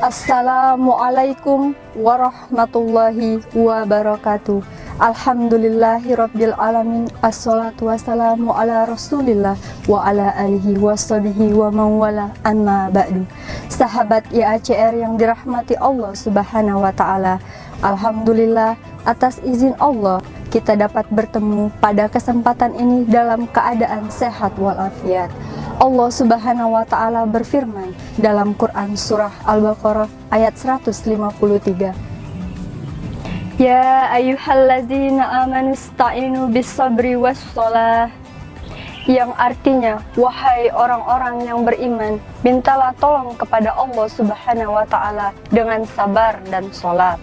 Assalamualaikum warahmatullahi wabarakatuh. Alhamdulillahirabbil alamin. Assalatu wassalamu ala Rasulillah wa ala alihi washabihi wa mawala amma ba'du. Sahabat IACR yang dirahmati Allah Subhanahu wa taala. Alhamdulillah atas izin Allah kita dapat bertemu pada kesempatan ini dalam keadaan sehat walafiat. Allah Subhanahu wa taala berfirman dalam Quran surah Al-Baqarah ayat 153. Ya ayyuhallazina amanu ista'inu bis-sabri was-shalah. Yang artinya, wahai orang-orang yang beriman, mintalah tolong kepada Allah Subhanahu wa taala dengan sabar dan salat.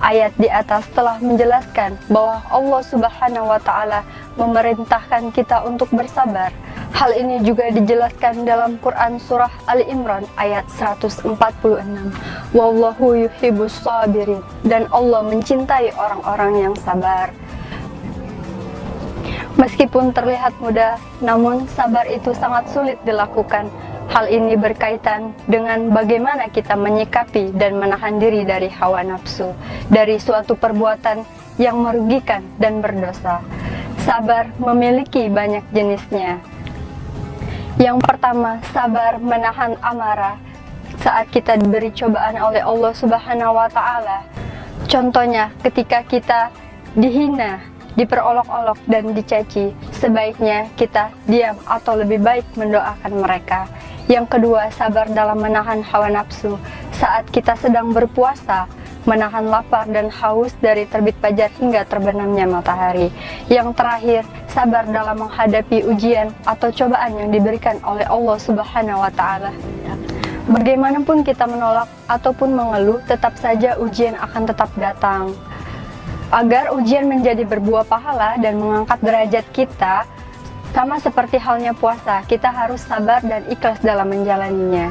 Ayat di atas telah menjelaskan bahwa Allah Subhanahu wa taala memerintahkan kita untuk bersabar. Hal ini juga dijelaskan dalam Quran surah Ali Imran ayat 146. Wallahu yuhibbus sabirin, dan Allah mencintai orang-orang yang sabar. Meskipun terlihat mudah, namun sabar itu sangat sulit dilakukan. Hal ini berkaitan dengan bagaimana kita menyikapi dan menahan diri dari hawa nafsu, dari suatu perbuatan yang merugikan dan berdosa. Sabar memiliki banyak jenisnya. Yang pertama, sabar menahan amarah saat kita diberi cobaan oleh Allah Subhanahu wa taala. Contohnya, ketika kita dihina, diperolok-olok dan dicaci, sebaiknya kita diam atau lebih baik mendoakan mereka. Yang kedua, sabar dalam menahan hawa nafsu saat kita sedang berpuasa, menahan lapar dan haus dari terbit fajar hingga terbenamnya matahari. Yang terakhir, sabar dalam menghadapi ujian atau cobaan yang diberikan oleh Allah Subhanahu wa taala. Bagaimanapun kita menolak ataupun mengeluh, tetap saja ujian akan tetap datang. Agar ujian menjadi berbuah pahala dan mengangkat derajat kita, sama seperti halnya puasa, kita harus sabar dan ikhlas dalam menjalaninya.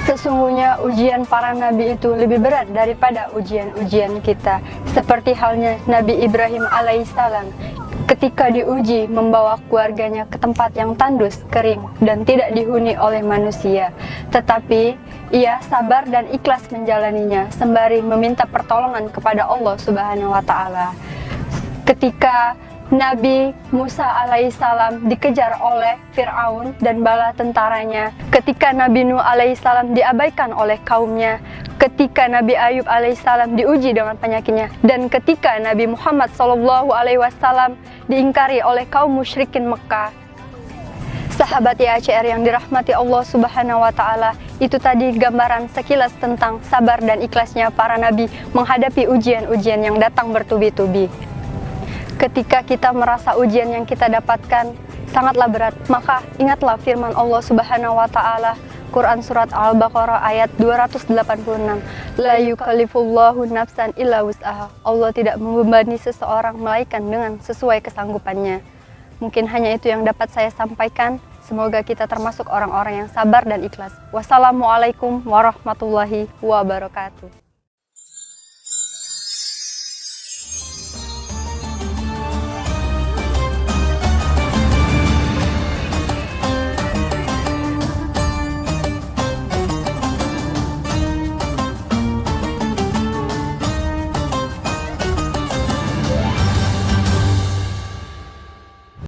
Sesungguhnya ujian para nabi itu lebih berat daripada ujian-ujian kita. Seperti halnya Nabi Ibrahim alaihissalam, ketika diuji membawa keluarganya ke tempat yang tandus, kering, dan tidak dihuni oleh manusia. Tetapi ia sabar dan ikhlas menjalaninya, sembari meminta pertolongan kepada Allah Subhanahu wa taala. Ketika Nabi Musa alaihissalam dikejar oleh Fir'aun dan bala tentaranya, ketika Nabi Nuh alaihissalam diabaikan oleh kaumnya, ketika Nabi Ayub alaihissalam diuji dengan penyakitnya, dan ketika Nabi Muhammad SAW diingkari oleh kaum musyrikin Mekah. Sahabat IACR yang dirahmati Allah Subhanahu wa taala, itu tadi gambaran sekilas tentang sabar dan ikhlasnya para nabi menghadapi ujian-ujian yang datang bertubi-tubi. Ketika kita merasa ujian yang kita dapatkan sangatlah berat, maka ingatlah firman Allah Subhanahu wa taala, Quran surat Al-Baqarah ayat 286. La yukallifullahu nafsan illa wus'aha. Allah tidak membebani seseorang melainkan dengan sesuai kesanggupannya. Mungkin hanya itu yang dapat saya sampaikan. Semoga kita termasuk orang-orang yang sabar dan ikhlas. Wassalamualaikum warahmatullahi wabarakatuh.